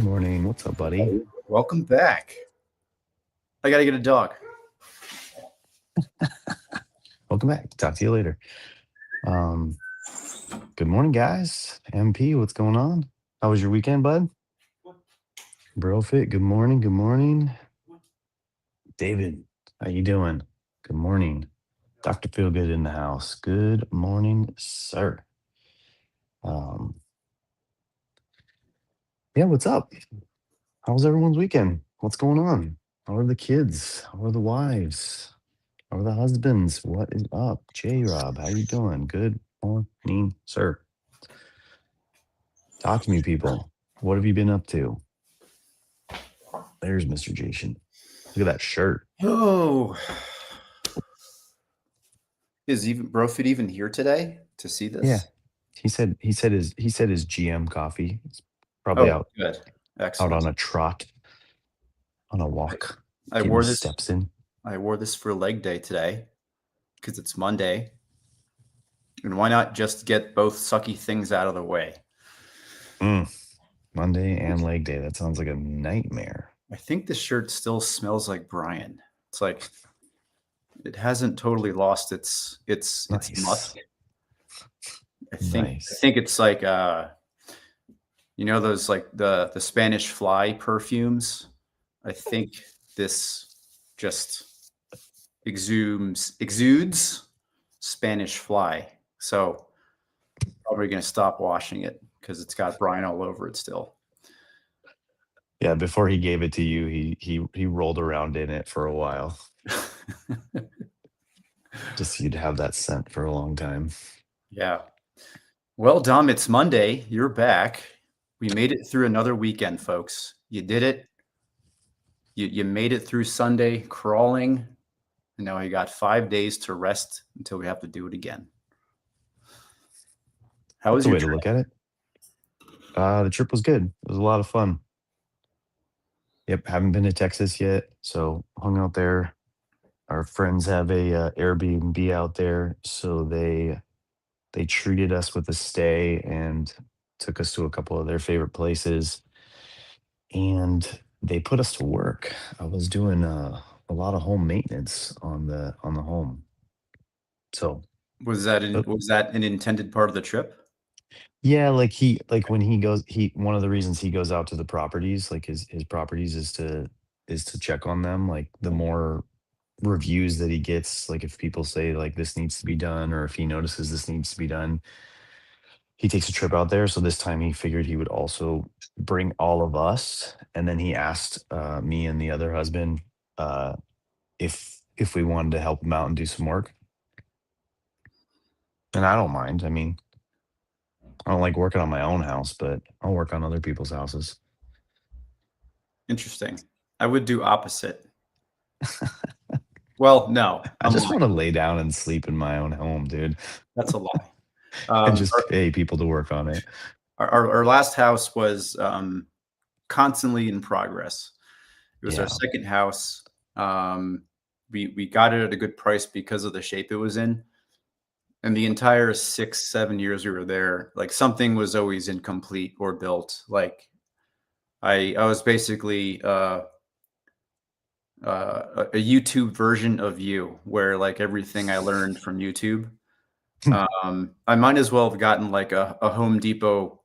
Morning. What's up, buddy? Welcome back. I gotta get a dog. Welcome back. Talk to you later. Good morning, guys. MP, what's going on? How was your weekend, bud? Brofit, good morning. Good morning. David, how you doing? Good morning. Dr. Feelgood in the house. Good morning, sir. Yeah, what's up? How was everyone's weekend? What's going on? How are the kids? How are the wives? How are the husbands? What is up? J-Rob, how you doing? Good morning, sir. Talk to me, people. What have you been up to? There's Mr. Jason. Look at that shirt. Oh, is Brofit even here today to see this? Yeah, he said his GM coffee. It's probably out. Good. Excellent. Out on a trot, on a walk. I wore this. Steps in. I wore this for leg day today because it's Monday, and why not just get both sucky things out of the way? Monday and leg day. That sounds like a nightmare. I think the shirt still smells like Brian. It's like it hasn't totally lost its musk. I think it's like those like the Spanish fly perfumes. I think this just exudes Spanish fly. So probably gonna stop washing it because it's got Brian all over it still. Yeah, before he gave it to you, he rolled around in it for a while. Just so you'd have that scent for a long time. Yeah. Well, Dom, it's Monday. You're back. We made it through another weekend, folks. You did it. You made it through Sunday crawling. And now you got 5 days to rest until we have to do it again. How was your way to look at it? The trip was good. It was a lot of fun. Yep, haven't been to Texas yet, so hung out there. Our friends have a Airbnb out there, so they treated us with a stay and took us to a couple of their favorite places, and they put us to work. I was doing a lot of home maintenance on the home. So was that an intended part of the trip? Yeah, when he goes, one of the reasons he goes out to the properties, like his properties, is to check on them. Like the more reviews that he gets, like if people say like this needs to be done, or if he notices this needs to be done, he takes a trip out there. So this time he figured he would also bring all of us, and then he asked me and the other husband if we wanted to help him out and do some work. And I don't mind. I mean, I don't like working on my own house, but I'll work on other people's houses. Interesting. I would do opposite. Well, no. I just want to lay down and sleep in my own home, dude. That's a lie. And just pay people to work on it. Our last house was constantly in progress. It was our second house. We got it at a good price because of the shape it was in. And the entire 6-7 years we were there, like something was always incomplete or built. Like I was basically a YouTube version of you, where like everything I learned from YouTube, I might as well have gotten like a Home Depot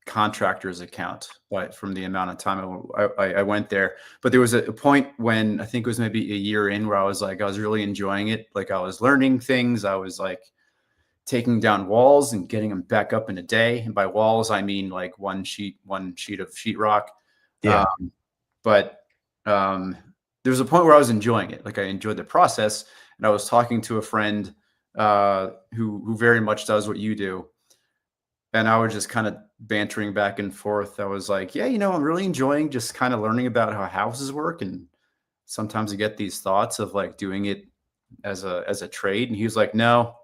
contractor's account, but from the amount of time I went there. But there was a point when I think it was maybe a year in where I was like, I was really enjoying it. Like I was learning things. I was like taking down walls and getting them back up in a day. And by walls, I mean like one sheet of sheetrock. Yeah. But there was a point where I was enjoying it. Like I enjoyed the process, and I was talking to a friend who very much does what you do, and I was just kind of bantering back and forth. I was like, yeah, I'm really enjoying just kind of learning about how houses work, and sometimes I get these thoughts of like doing it as a trade. And he was like, no,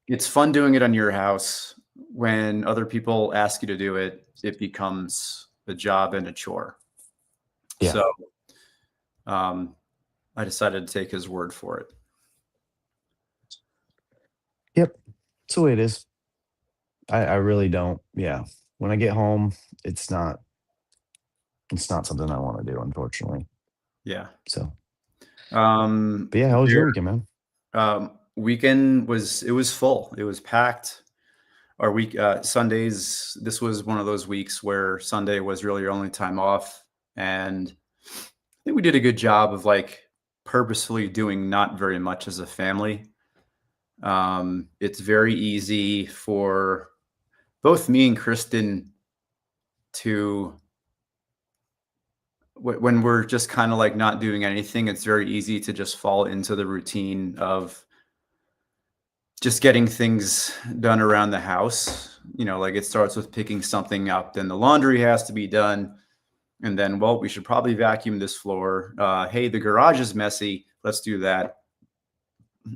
it's fun doing it on your house. When other people ask you to do it, it becomes a job and a chore. Yeah. So I decided to take his word for it. Yep. That's the way it is. I really don't. Yeah. When I get home, it's not something I want to do, unfortunately. Yeah. So, Um, but yeah, how was your there, weekend, man? weekend was full. It was packed. Our week Sundays. This was one of those weeks where Sunday was really your only time off, and I think we did a good job of like purposefully doing not very much as a family. It's very easy for both me and Kristen to when we're just kind of like not doing anything, it's very easy to just fall into the routine of just getting things done around the house. Like it starts with picking something up, then the laundry has to be done. And then, well, we should probably vacuum this floor. Hey, the garage is messy. Let's do that.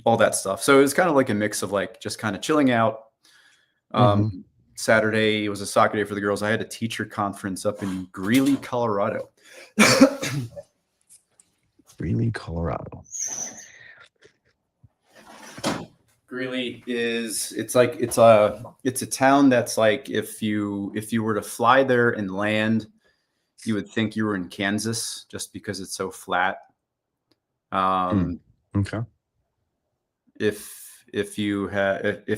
All that stuff. So it was kind of like a mix of like just kind of chilling out. Hmm. Saturday was a soccer day for the girls. I had a teacher conference up in Greeley, Colorado. Greeley, Colorado. Greeley it's a town that's like if you were to fly there and land, you would think you were in Kansas just because it's so flat. Hmm. Um, Okay. if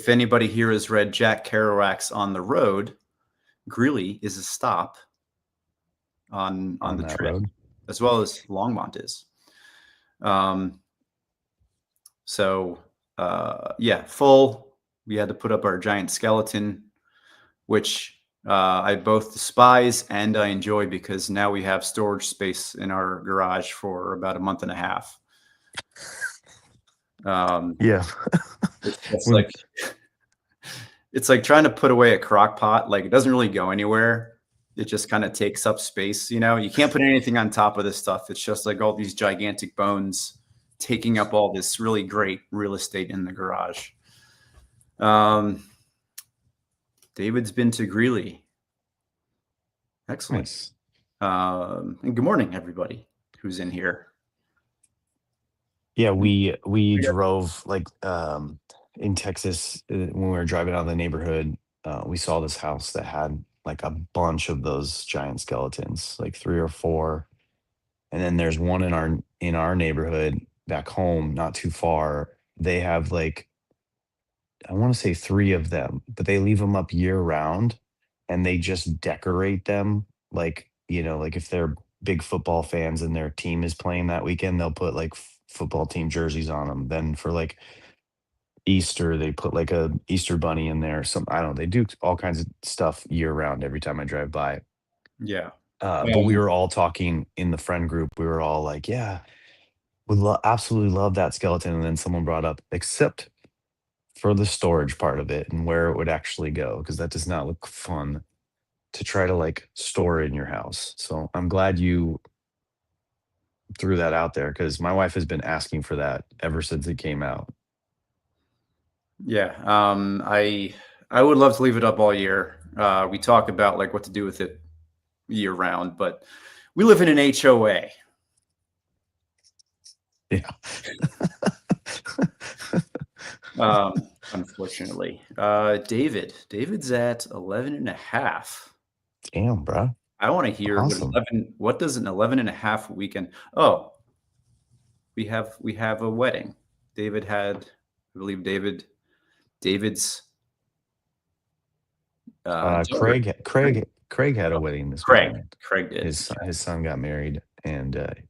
anybody here has read Jack Kerouac's On the Road, Greeley is a stop on On the that trip, road. as well as Longmont is. Um, so yeah, full. We had to put up our giant skeleton, which I both despise and I enjoy because now we have storage space in our garage for about a month and a half. Um, Yeah. it's When like it's like trying to put away a crock pot. Like it doesn't really go anywhere. It just kind of takes up space. You can't put anything on top of this stuff. It's just like all these gigantic bones taking up all this really great real estate in the garage. Um, David's been to Greeley. Excellent. nice. And good morning, everybody who's in here. Yeah, We we got- drove like in Texas when we were driving out of the neighborhood. We saw this house that had like a bunch of those giant skeletons, like three or four. And then there's one in our neighborhood back home, not too far. They have like I want to say three of them, but they leave them up year round, and they just decorate them like if they're big football fans and their team is playing that weekend, they'll put like football team jerseys on them. Then for like Easter, they put like a Easter bunny in there. Some I don't know. They do all kinds of stuff year round every time I drive by. yeah. But we Um, were all talking in the friend group. We were all like, "Yeah, we absolutely love that skeleton." And then someone brought up, "Except for the storage part of it and where it would actually go, because that does not look fun to try to like store in your house." So I'm glad you threw that out there because my wife has been asking for that ever since it came out. yeah. I would love to leave it up all year. We talk about like what to do with it year round, but we live in an HOA. Yeah. Unfortunately. David's at 11 and a half. Damn, bro. I want to hear Awesome. what does an 11 and a half weekend? Oh, we have a wedding. I believe David David's daughter. Craig had a wedding this Craig. weekend. Craig did. His son got married, and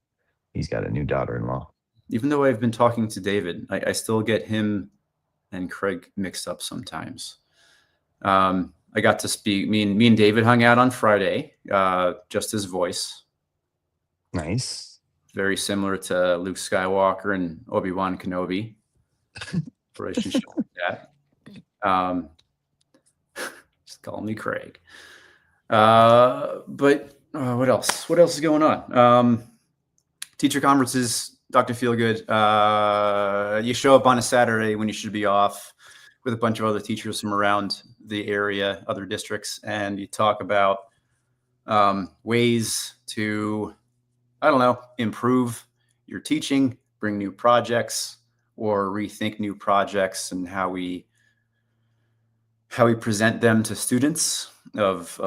he's got a new daughter-in-law. Even though I've been talking to David, I still get him and Craig mixed up sometimes. I got to speak. Me and David hung out on Friday. Just his voice, Nice. very similar to Luke Skywalker and Obi-Wan Kenobi. Relationship like that. Just call me Craig. But what else? What else is going on? Teacher conferences, Dr. Feelgood. You show up on a Saturday when you should be off with a bunch of other teachers from around the area, other districts, and you talk about ways to, I don't know, improve your teaching, bring new projects, or rethink new projects and how we present them to students of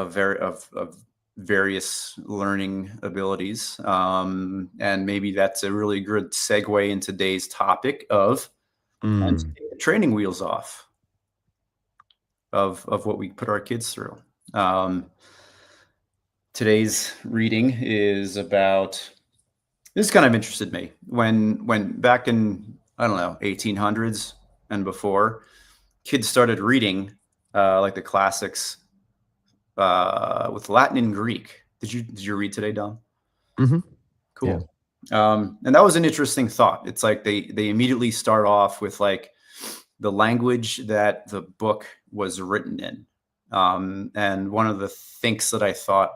various learning abilities. And maybe that's a really good segue in today's topic of training wheels off of what we put our kids through. Today's reading is about, this kind of interested me when back in, I don't know, 1800s and before, kids started reading like the classics with Latin and Greek. Did you read today, Dom? Mm-hmm. Cool. Yeah. And that was an interesting thought. It's like they immediately start off with like the language that the book was written in. And one of the things that I thought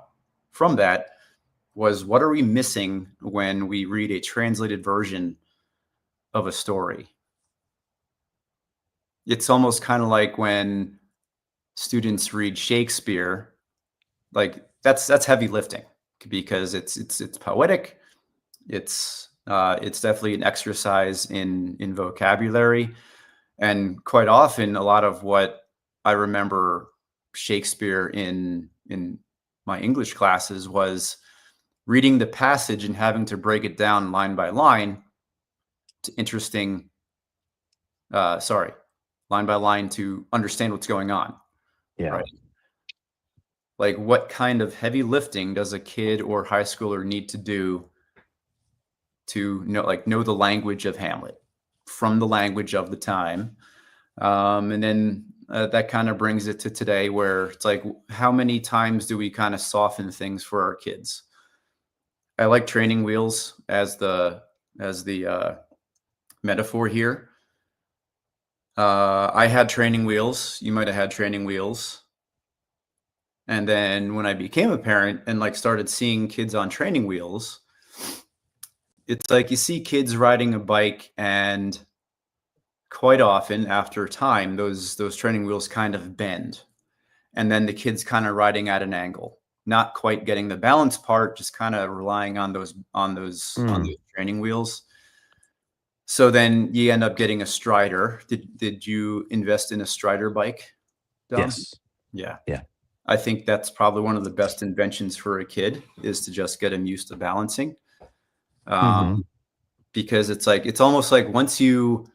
from that was, what are we missing when we read a translated version of a story? It's almost kind of like when students read Shakespeare, like that's heavy lifting because it's poetic. It's definitely an exercise in vocabulary. And quite often, a lot of what I remember Shakespeare in my English classes was reading the passage and having to break it down line by line line by line to understand what's going on. Yeah. Right. Like, what kind of heavy lifting does a kid or high schooler need to do to know the language of Hamlet from the language of the time? And then that kind of brings it to today, where it's like, how many times do we kind of soften things for our kids? I like training wheels as the metaphor here. I had training wheels. You might have had training wheels. And then when I became a parent and like started seeing kids on training wheels, it's like you see kids riding a bike, and quite often after time, those training wheels kind of bend, and then the kid's kind of riding at an angle, not quite getting the balance part, just kind of relying on those training wheels. So then you end up getting a Strider. Did you invest in a Strider bike, Dom? Yes. Yeah. Yeah. I think that's probably one of the best inventions for a kid, is to just get him used to balancing. Because it's almost like once you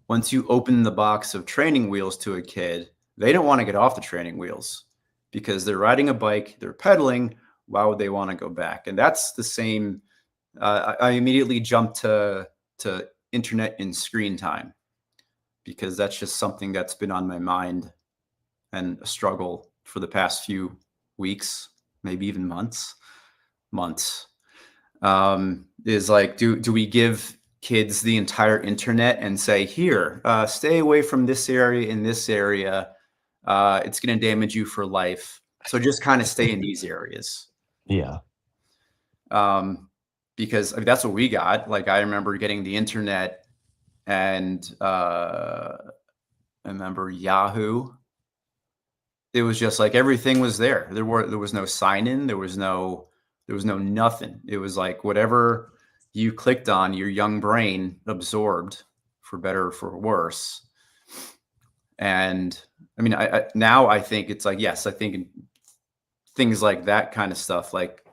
open the box of training wheels to a kid, they don't want to get off the training wheels because they're riding a bike, they're pedaling. Why would they want to go back? And that's the same. I immediately jumped to internet and screen time, because that's just something that's been on my mind and a struggle for the past few weeks, maybe even months. Is like, do we give kids the entire internet and say, here, stay away from this area in this area, it's going to damage you for life, so just kind of stay in these areas? Yeah. Because I mean, that's what we got. Like, I remember getting the internet, and I remember Yahoo. It was just like everything was there. There was no sign in. There was no nothing. It was like whatever you clicked on, your young brain absorbed, for better or for worse. And I mean, I think it's like, yes, I think things like that kind of stuff, like,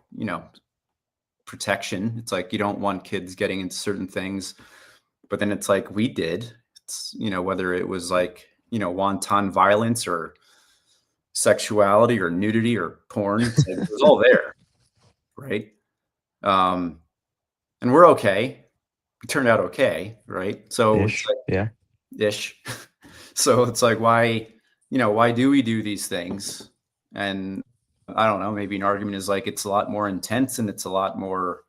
protection. It's like, you don't want kids getting into certain things, but then it's like we did. subjects, whether it was like, wanton violence or sexuality or nudity or porn. It's like, it was all there, right? Um, and we're okay. We turned out okay, right? So it's Ish. Yeah. like ish. So it's like, why do we do these things? And I don't know, maybe an argument is like it's a lot more intense and it's a lot more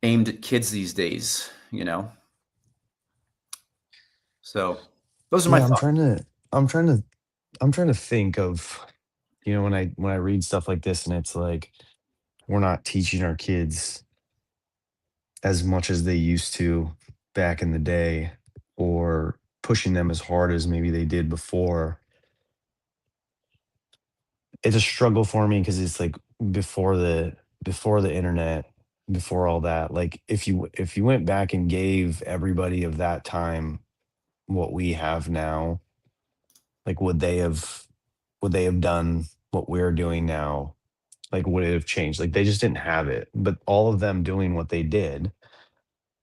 aimed at kids these days. So those are my Yeah. thoughts. I'm trying to, I'm trying to think of, when I read stuff like this and it's like, we're not teaching our kids as much as they used to back in the day, or pushing them as hard as maybe they did before. It's a struggle for me because it's like before the internet, before all that. Like if you went back and gave everybody of that time what we have now, like would they have done what we're doing now? Like would it have changed? Like they just didn't have it. But all of them doing what they did,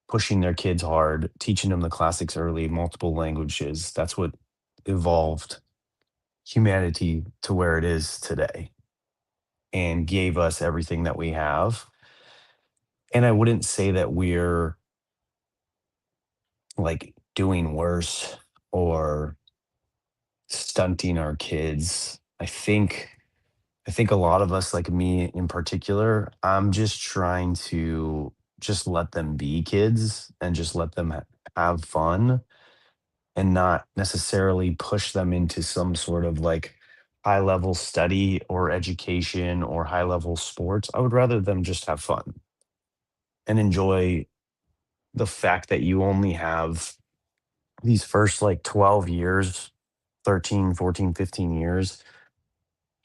pushing their kids hard, teaching them the classics early, multiple languages, that's what evolved humanity to where it is today and gave us everything that we have. And I wouldn't say that we're like doing worse or stunting our kids. I think a lot of us, like me in particular, I'm just trying to just let them be kids and just let them have fun and not necessarily push them into some sort of like high level study or education or high level sports. I would rather them just have fun and enjoy the fact that you only have these first like 12 years, 13, 14, 15 years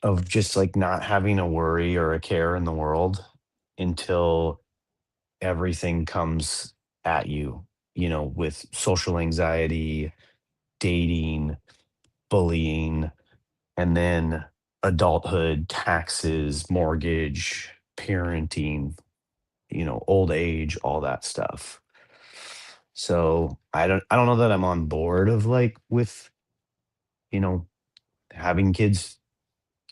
of just like not having a worry or a care in the world until everything comes at you, with social anxiety, dating, bullying, and then adulthood, taxes, mortgage, parenting, old age, all that stuff. So I don't know that I'm on board of like with, you know, having kids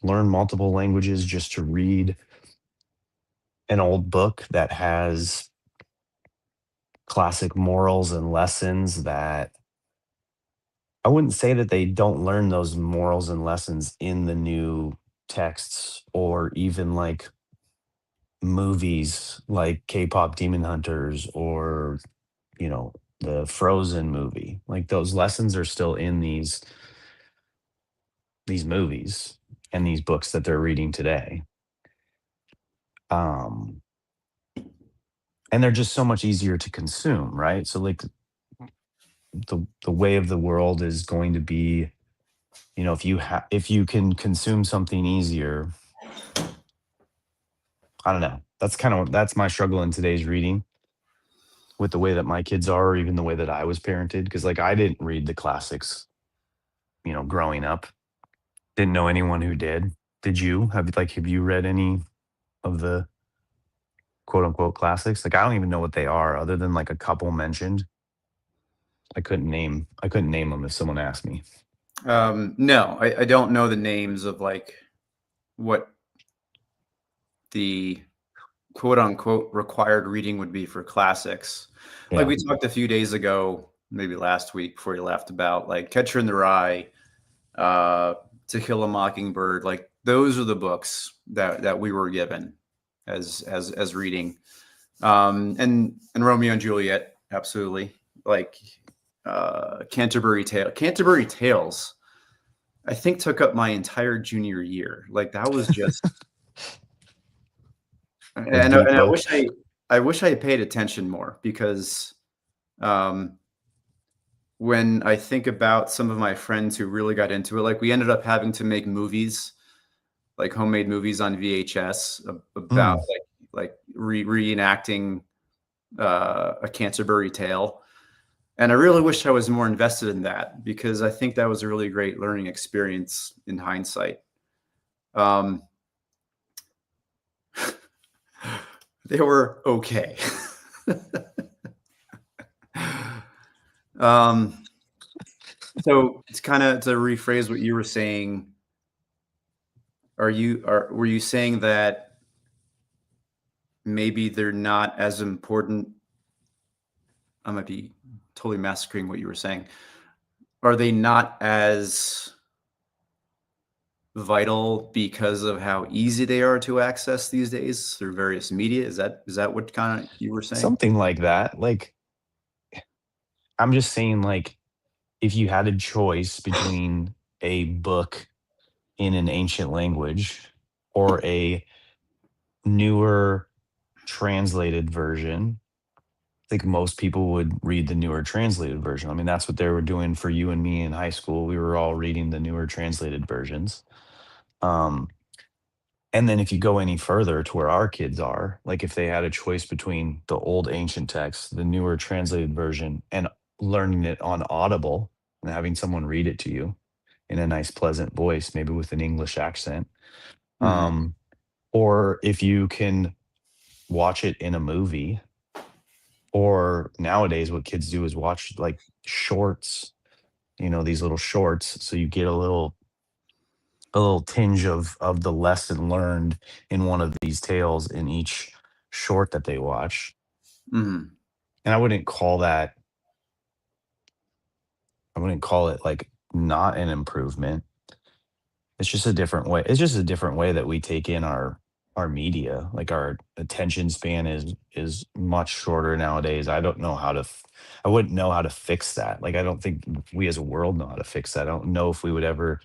learn multiple languages just to read an old book that has classic morals and lessons that I wouldn't say that they don't learn those morals and lessons in the new texts or even like movies like K-pop Demon Hunters or, you know, the Frozen movie. Like those lessons are still in these movies and these books that they're reading today. Um and they're just so much easier to consume, right? So like the way of the world is going to be, if you can consume something easier, I don't know. That's my struggle in today's reading with the way that my kids are, or even the way that I was parented. Cause like I didn't read the classics, growing up. Didn't know anyone who did. Did you? Have you read any of the quote unquote classics? Like I don't even know what they are other than like a couple mentioned. I couldn't name them if someone asked me. No, I don't know the names of like what the quote unquote required reading would be for classics. Like Yeah. we talked a few days ago, maybe last week before you left about like Catcher in the Rye, uh, To Kill a Mockingbird. Like those are the books that we were given as reading. And Romeo and Juliet, absolutely. Like Canterbury Tales, I think took up my entire junior year. Like that was just A deep and book. I wish I had paid attention more because um, when I think about some of my friends who really got into it, like we ended up having to make movies, like homemade movies on VHS about Mm. like reenacting a Canterbury Tale. And I really wish I was more invested in that because I think that was a really great learning experience in hindsight. Um, they were okay. Um, so it's kind of to rephrase what you were saying. Were you saying that maybe they're not as important? I might be totally massacring what you were saying. Are they not as vital because of how easy they are to access these days through various media? Is that what kind of you were saying? Something like that. Like, I'm just saying, like, if you had a choice between a book in an ancient language or a newer translated version, I think most people would read the newer translated version. I mean, that's what they were doing for you and me in high school. We were all reading the newer translated versions. Um, and then if you go any further to where our kids are, like if they had a choice between the old ancient text, the newer translated version, and learning it on Audible and having someone read it to you in a nice, pleasant voice, maybe with an English accent. Mhm. Um, or if you can watch it in a movie, or nowadays what kids do is watch like shorts, these little shorts. So you get a little tinge of the lesson learned in one of these tales in each short that they watch. Mhm. And I wouldn't call it like not an improvement. It's just a different way. It's just a different way that we take in our media. Like our attention span is much shorter nowadays. I wouldn't know how to fix that. Like I don't think we as a world know how to fix that. I don't know if we would ever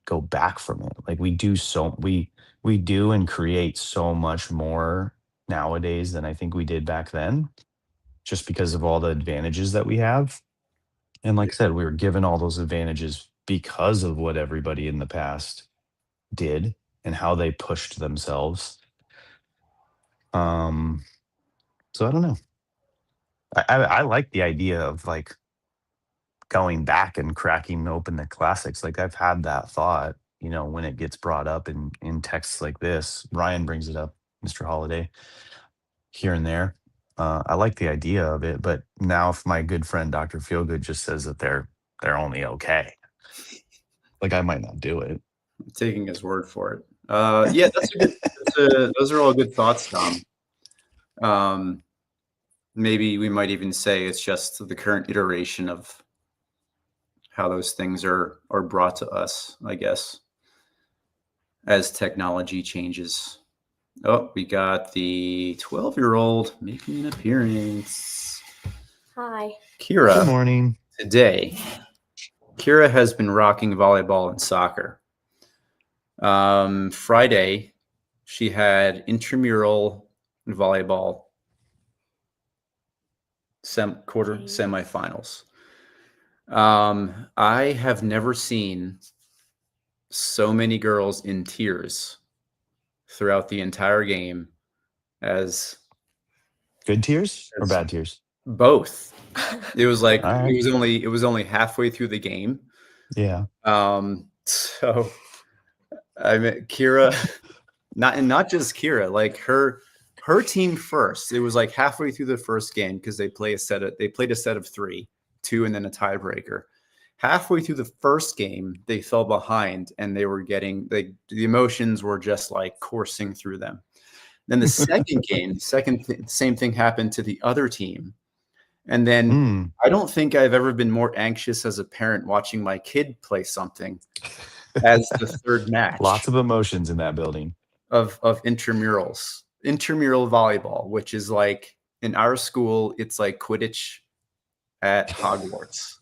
go back from it. Like we do and create so much more nowadays than I think we did back then, just because of all the advantages that we have. And like I said, we were given all those advantages because of what everybody in the past did and how they pushed themselves. Um, so I don't know. I like the idea of like going back and cracking open the classics. Like I've had that thought, when it gets brought up in texts like this. Ryan brings it up, Mr. Holiday, here and there. I like the idea of it, but now if my good friend Dr. Feelgood just says that they're only okay, like I might not do it. I'm taking his word for it. Yeah, those are all good thoughts, Tom. Um, maybe we might even say it's just the current iteration of how those things are brought to us, I guess, as technology changes. Oh, we got the 12-year-old making an appearance. Hi. Good Kira, morning. today, Kira has been rocking volleyball and soccer. Friday, she had intramural volleyball quarter semifinals. I have never seen so many girls in tears throughout the entire game as Good tears or as bad tears? both. It was like All right. it was only halfway through the game. Yeah. So I mean Kira, not just Kira, like her team first. It was like halfway through the first game because they played a set of three, two, and then a tiebreaker. Halfway through the first game, they fell behind and they were getting the emotions were just like coursing through them. Then the second game, same thing happened to the other team. And then Mm. I don't think I've ever been more anxious as a parent watching my kid play something as the third Lots match of emotions in that building. of intramural volleyball, which is like in our school, it's like Quidditch at Hogwarts.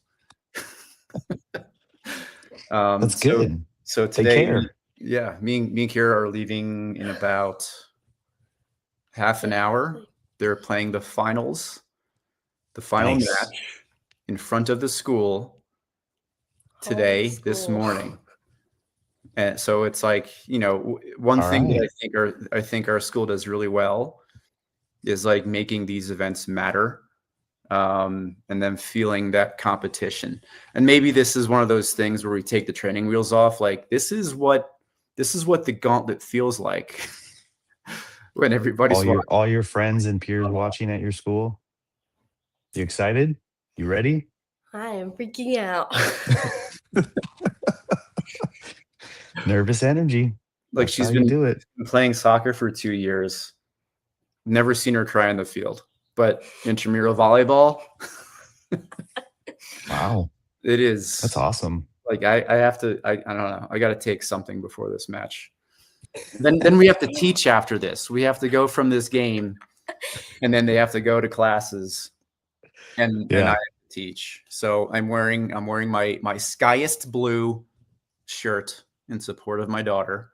That's So good. so They today, care. yeah, me and Kira are leaving in about half an hour. They're playing the final Nice. match in front of the school today, this morning. And so it's like, one All thing that right. I think our school does really well is like making these events matter, and then feeling that competition. And maybe this is one of those things where we take the training wheels off. Like this is what the gauntlet feels like when All everybody's your watching. all your friends and peers watching at your school. You excited? You ready? I am freaking out. Nervous energy. Like That's she's how you been do it. playing soccer for 2 years. Never seen her cry on the field. But intramural volleyball, Wow. it is. That's awesome. Like I have to. I don't know. I got to take something before this match. Then we have to teach after this. We have to go from this game, and then they have to go to classes, and I Yeah. have to teach. So I'm wearing my skyest blue shirt in support of my daughter.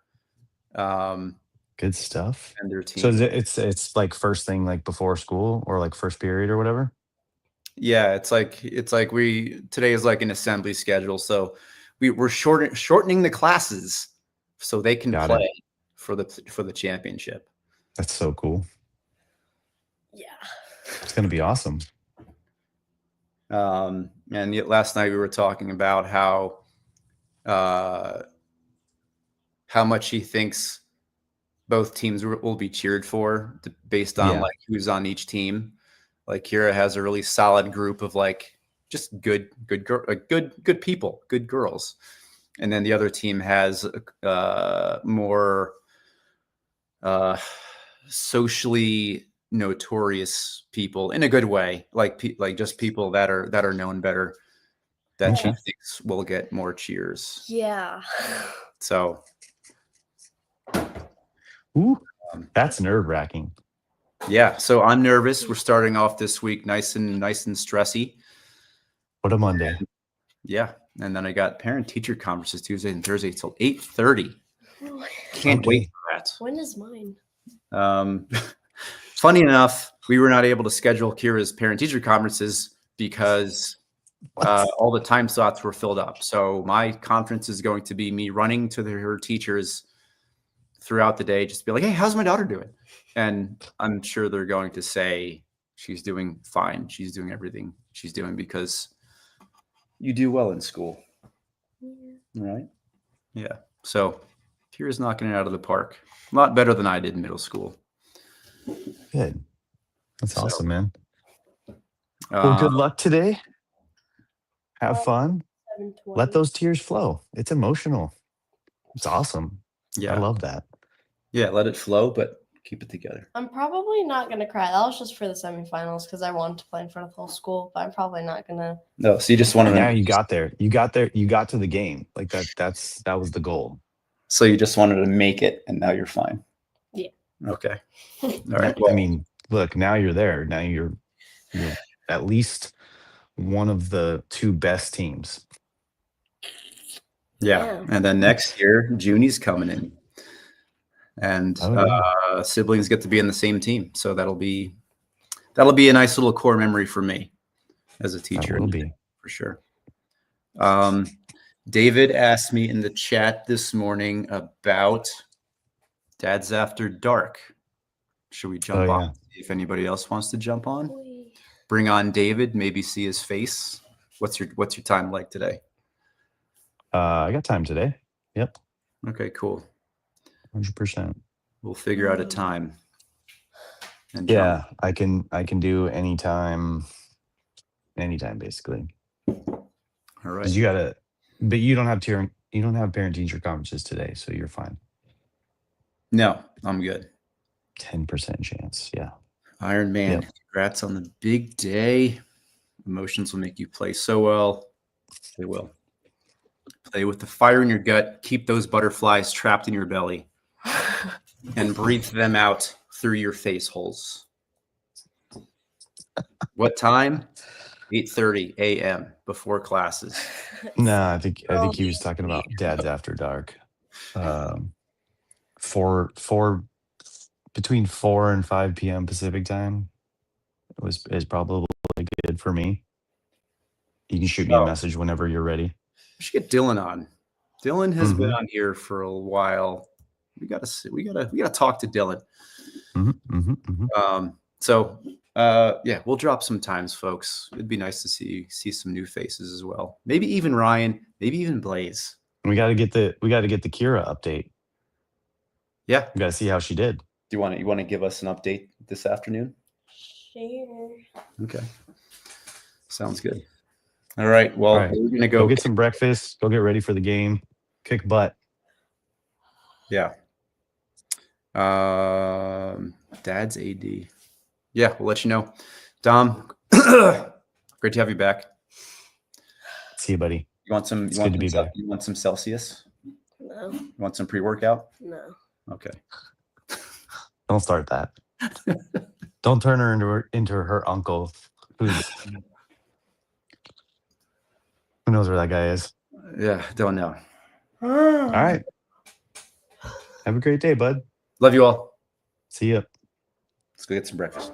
Good stuff. And their So team. it's like first thing, like before school or like first period or whatever? Yeah, it's like today is like an assembly schedule, so we're shortening the classes so they can Got play it. for the championship. That's so cool. Yeah. It's gonna be awesome. And yet last night we were talking about how much he thinks both teams will be cheered for based on Yeah. like who's on each team. Like Kira has a really solid group of like just good people, good girls, and then the other team has more socially notorious people in a good way, like just people that are known better that she Okay. thinks will get more cheers. Yeah. So Ooh, that's nerve-wracking. yeah, so I'm nervous. We're starting off this week nice and stressy. What a Monday. Yeah, and then I got parent-teacher conferences Tuesday and Thursday till 8:30. Can't Okay. wait for that. When is mine? Funny enough, we were not able to schedule Kira's parent-teacher conferences because all the time slots were filled up. So my conference is going to be me running to her teachers throughout the day, just be like, "Hey, how's my daughter doing?" And I'm sure they're going to say she's doing fine. She's doing everything she's doing because you do well in school, right? Yeah. So Kira's knocking it out of the park. A lot better than I did in middle school. Good. That's So, awesome, man. Well, good luck today. Have fun. 7:20. Let those tears flow. It's emotional. It's awesome. yeah, I love that. yeah. Let it flow, but keep it together. I'm probably not gonna cry. That was just for the semifinals because I wanted to play in front of the whole school, but I'm probably not gonna. No, so you just wanted Now to. you got there. You got there. You got to the game. Like that was the goal. So you just wanted to make it, and now you're fine. Yeah. Okay. All Yeah, right. I Well, mean, look, now you're there. Now you're at least one of the two best teams. yeah. Yeah. And then next year, Junie's coming in, and Oh, yeah. siblings get to be in the same team. So that'll be a nice little core memory for me as a teacher. That will be. For sure. David asked me in the chat this morning about Dad's After Dark. Should we jump on? See if anybody else wants to jump on. Bring on David. Maybe see his face. What's your time like today? I got time today. Yep. Okay, cool. 100%. We'll figure out a time. And yeah, I can do anytime basically. All right. Because but you don't have parent teacher conferences today, so you're fine. No, I'm good. 10% chance. Yeah. Iron Man. Yep. Congrats on the big day. Emotions will make you play so well. They will. Play with the fire in your gut. Keep those butterflies trapped in your belly. And breathe them out through your face holes. What time? 8:30 a.m. before classes. No, I think he was talking about Dad's After Dark. Between 4 and 5 p.m. Pacific time is probably good for me. You can shoot me a message whenever you're ready. We should get Dylan on. Dylan has been on here for a while. We gotta talk to Dylan. So we'll drop some times, folks. It'd be nice to see some new faces as well. Maybe even Ryan. Maybe even Blaze. We got to get the Kira update. Yeah, we got to see how she did. Do you want to give us an update this afternoon? Sure. Okay. Sounds good. All right. Well, All right. we're gonna Go go. get some breakfast. Go get ready for the game. Kick butt. Yeah. Dad's AD. Yeah, we'll let you know. Dom, great to have you back. See you, buddy. You want some? It's good to be back. You want some Celsius? No, You want some pre-workout? no. Okay. Don't start that. Don't turn her into her uncle. Who knows where that guy is? Yeah, don't know. All right. Have a great day, bud. Love you all. See ya. Let's go get some breakfast.